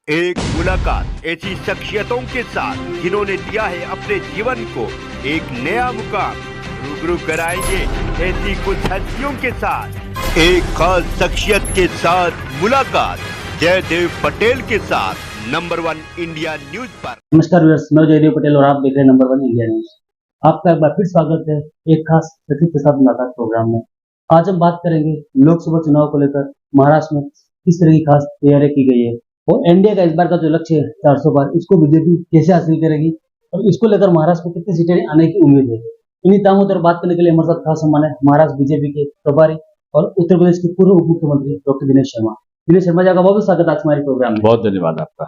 एक मुलाकात ऐसी शख्सियतों के साथ जिन्होंने दिया है अपने जीवन को एक नया मुकाम। रूबरू कराएंगे ऐसी कुछ हस्तियों के साथ एक खास शख्सियत के साथ मुलाकात जयदेव पटेल के साथ नंबर 1 इंडिया न्यूज पर। नमस्कार व्यूअर्स, मैं जयदेव पटेल और आप देख रहे हैं नंबर 1 इंडिया न्यूज। आपका एक बार फिर स्वागत है एक खास अतिथि के साथ मुलाकात प्रोग्राम में। आज हम बात करेंगे लोकसभा चुनाव को लेकर महाराष्ट्र में किस तरह की खास तैयारी की गई है और एनडीए का इस बार का जो लक्ष्य है 400 पार, इसको बीजेपी कैसे हासिल करेगी और इसको लेकर महाराष्ट्र में कितनी सीटें आने की उम्मीद है। इन्हीं तामों पर बात करने के लिए हमारे साथ खास सम्मान है महाराष्ट्र बीजेपी के प्रभारी और उत्तर प्रदेश के पूर्व उप मुख्यमंत्री डॉक्टर दिनेश शर्मा। दिनेश शर्मा जी का बहुत स्वागत है आज हमारे प्रोग्राम में। बहुत धन्यवाद आपका।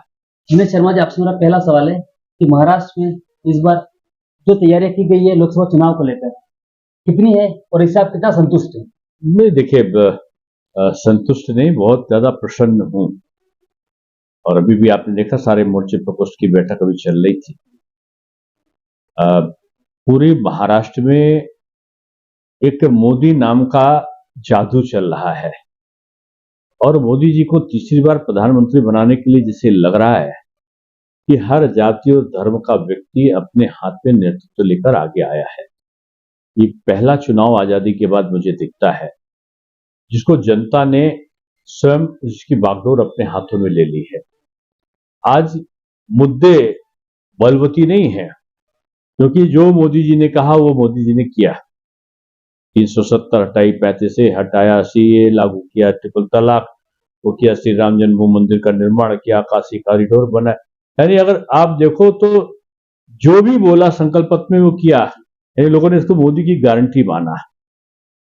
दिनेश शर्मा जी, आपसे मेरा पहला सवाल है कि महाराष्ट्र में इस बार जो तैयारियां की गई है लोकसभा चुनाव को लेकर कितनी है और इससे आप कितना संतुष्ट हैं? मैं देखिए संतुष्ट नहीं, बहुत ज्यादा प्रसन्न हूं। और अभी भी आपने देखा सारे मोर्चे प्रकोष्ठ की बैठक अभी चल रही थी। पूरे महाराष्ट्र में एक मोदी नाम का जादू चल रहा है और मोदी जी को तीसरी बार प्रधानमंत्री बनाने के लिए जिसे लग रहा है कि हर जाति और धर्म का व्यक्ति अपने हाथ में नेतृत्व लेकर आगे आया है। ये पहला चुनाव आजादी के बाद मुझे दिखता है जिसको जनता ने स्वयं इसकी बागडोर अपने हाथों में ले ली है। आज मुद्दे बलवती नहीं है, क्योंकि जो मोदी जी ने कहा वो मोदी जी ने किया। 370 हटाई, 35 हटाया, सीए लागू किया, ट्रिपल तलाक वो किया, श्री राम जन्मभूमि मंदिर का निर्माण किया, काशी कॉरिडोर बनाया। यानी अगर आप देखो तो जो भी बोला संकल्प पत्र में वो किया। यानी लोगों ने इसको मोदी की गारंटी माना।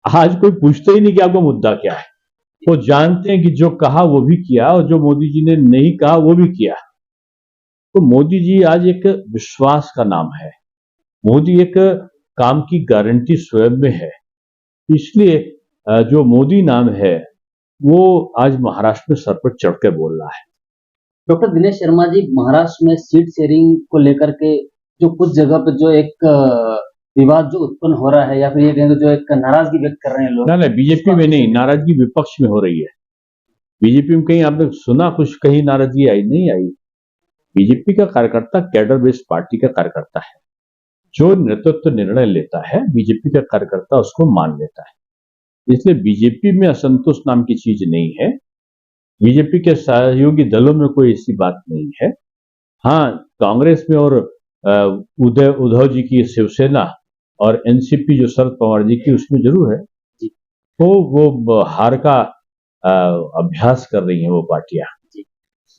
आज कोई पूछता ही नहीं कि आपका मुद्दा क्या है। वो जानते हैं कि जो कहा वो भी किया और जो मोदी जी ने नहीं कहा वो भी किया। तो मोदी जी आज एक विश्वास का नाम है। मोदी एक काम की गारंटी स्वयं में है। इसलिए जो मोदी नाम है वो आज महाराष्ट्र में सर पर चढ़कर बोल रहा है। डॉक्टर दिनेश शर्मा जी, महाराष्ट्र में सीट शेयरिंग को लेकर के जो कुछ जगह पे जो एक विवाद जो उत्पन्न हो रहा है या फिर ये कहेंगे जो एक नाराजगी व्यक्त कर रहे हैं लोग। ना बीजेपी में नहीं, नाराजगी विपक्ष में हो रही है। बीजेपी में कहीं आपने सुना कुछ, कहीं नाराजगी आई नहीं आई। बीजेपी का कार्यकर्ता कैडर बेस्ड पार्टी का कार्यकर्ता है। जो नेतृत्व निर्णय लेता है बीजेपी का कार्यकर्ता उसको मान लेता है। इसलिए बीजेपी में असंतोष नाम की चीज नहीं है। बीजेपी के सहयोगी दलों में कोई ऐसी बात नहीं है। हाँ, कांग्रेस में और उद्धव जी की शिवसेना और एनसीपी जो शरद पवार जी की, उसमें जरूर है। तो वो हार का अभ्यास कर रही हैं वो पार्टियां।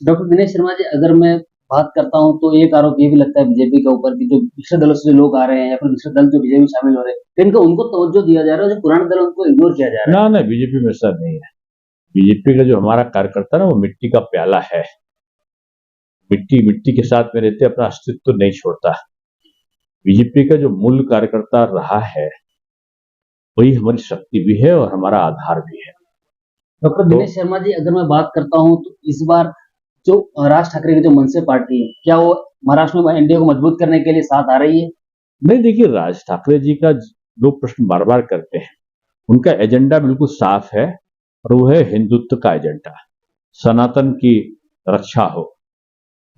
डॉक्टर दिनेश शर्मा जी, अगर मैं बात करता हूं तो एक आरोप ये भी लगता है बीजेपी के ऊपर कि जो दूसरे दलों से जो लोग आ रहे हैं या फिर दूसरे दल जो बीजेपी में शामिल हो रहे हैं उनको तवज्जो दिया जा रहा है, जो पुराने दल उनको इग्नोर किया जा रहा है। ना बीजेपी में ऐसा नहीं है। बीजेपी का जो हमारा कार्यकर्ता ना वो मिट्टी का प्याला है। मिट्टी के साथ में रहते अपना अस्तित्व नहीं छोड़ता। बीजेपी का जो मूल कार्यकर्ता रहा है वही हमारी शक्ति भी है और हमारा आधार भी है। डॉक्टर दिनेश शर्मा जी, अगर मैं बात करता हूं तो इस बार जो राज ठाकरे की जो मनसे पार्टी है, क्या वो महाराष्ट्र में एनडीए को मजबूत करने के लिए साथ आ रही है? नहीं, देखिए राज ठाकरे जी का लोग प्रश्न बार बार करते हैं। उनका एजेंडा बिल्कुल साफ है और वो है हिंदुत्व का एजेंडा, सनातन की रक्षा हो।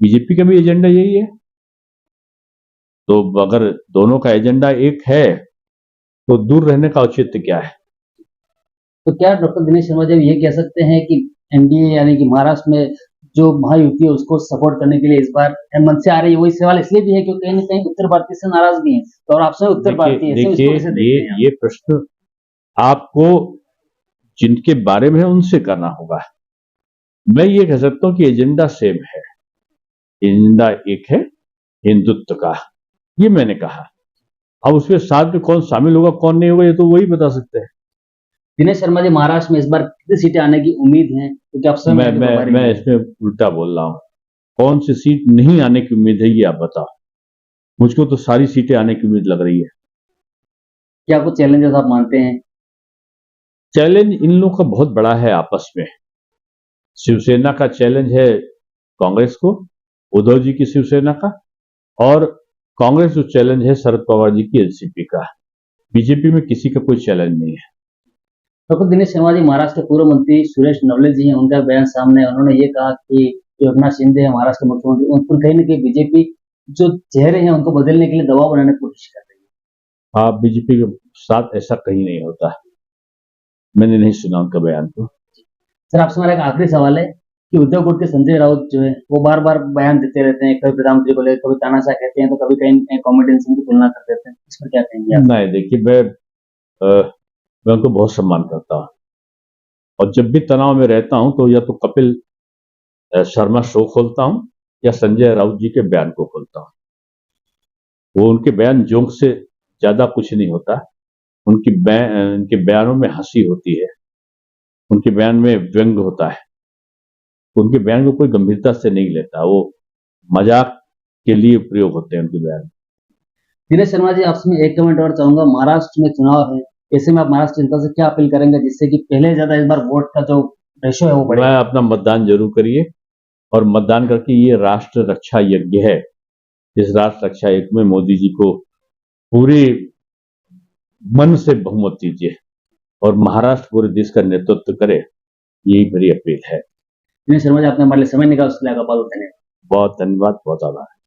बीजेपी का भी एजेंडा यही है। तो अगर दोनों का एजेंडा एक है तो दूर रहने का औचित्य क्या है? तो क्या डॉक्टर दिनेश शर्मा जी ये कह सकते हैं कि एनडीए यानी कि महाराष्ट्र में जो महायुति है उसको सपोर्ट करने के लिए इस बार मनसे आ रही है? वही सवाल इसलिए भी है क्योंकि कहीं न कहीं उत्तर भारतीय से नाराज भी है और आप सब उत्तर भारतीय हैं। देखिए ये प्रश्न आपको जिनके बारे में है उनसे करना होगा। मैं ये कह सकता हूं कि एजेंडा सेम है। एजेंडा एक है हिंदुत्व का, ये मैंने कहा। अब उसके साथ में कौन शामिल होगा कौन नहीं होगा ये तो वही बता सकते हैं। दिनेश शर्मा जी, महाराष्ट्र में इस बार कितनी सीटें आने की उम्मीद है? क्योंकि आप मैं इसमें उल्टा बोल रहा हूं। कौन सी सीट नहीं आने की उम्मीद है ये आप बताओ। मुझको तो सारी सीटें आने की उम्मीद लग रही है। क्या कुछ चैलेंजेस आप मानते हैं? चैलेंज इन लोगों का बहुत बड़ा है आपस में। शिवसेना का चैलेंज है कांग्रेस को, उद्धव जी की शिवसेना का, और कांग्रेस जो चैलेंज है शरद पवार जी की एनसीपी का। बीजेपी में किसी का कोई चैलेंज नहीं है। डॉक्टर दिनेश शर्मा जी, महाराष्ट्र के पूर्व मंत्री सुरेश नवले जी हैं, उनका बयान सामने है। उन्होंने ये कहा कि जो एकनाथ शिंदे है महाराष्ट्र के मुख्यमंत्री, उन पर कहीं न कहीं बीजेपी जो चेहरे हैं उनको बदलने के लिए दबाव बनाने की कोशिश कर रही है। आप बीजेपी के साथ ऐसा कहीं नहीं होता। मैंने नहीं सुना उनका बयान तो। सर आपसे हमारा एक आखिरी सवाल है कि उद्धव गुट के संजय राउत जो है वो बार-बार बयान देते रहते हैं, कभी प्रधानमंत्री को लेकर कभी तानाशाह कहते हैं, तो कभी कहीं कॉमेडियन सिंह की तुलना कर देते हैं। इस पर क्या कहेंगे आप? नहीं, देखिए मैं उनको बहुत सम्मान करता हूँ और जब भी तनाव में रहता हूँ तो या तो कपिल शर्मा शो खोलता हूँ या संजय राउत जी के बयान को खोलता हूँ। वो उनके बयान जोक से ज्यादा कुछ नहीं होता। उनके बयानों में हंसी होती है, उनके बयान में व्यंग होता है, उनके बयान को कोई गंभीरता से नहीं लेता। वो मजाक के लिए प्रयोग होते हैं उनके बयान। दिनेश शर्मा जी आपसे मैं एक कमेंट और चाहूंगा, महाराष्ट्र में चुनाव है, ऐसे में आप महाराष्ट्र जनता से क्या अपील करेंगे जिससे कि पहले ज्यादा इस बार वोट का जो रेशो है वो बढ़े? मैं अपना मतदान जरूर करिए और मतदान करके ये राष्ट्र रक्षा यज्ञ है, इस राष्ट्र रक्षा यज्ञ में मोदी जी को पूरे मन से बहुमत दीजिए और महाराष्ट्र पूरे देश का नेतृत्व करे, यही मेरी अपील है। दिनेश शर्मा जी आपने हमारे लिए समय निकाला, उसके लिए आपका बहुत धन्यवाद। बहुत धन्यवाद, बहुत आभार।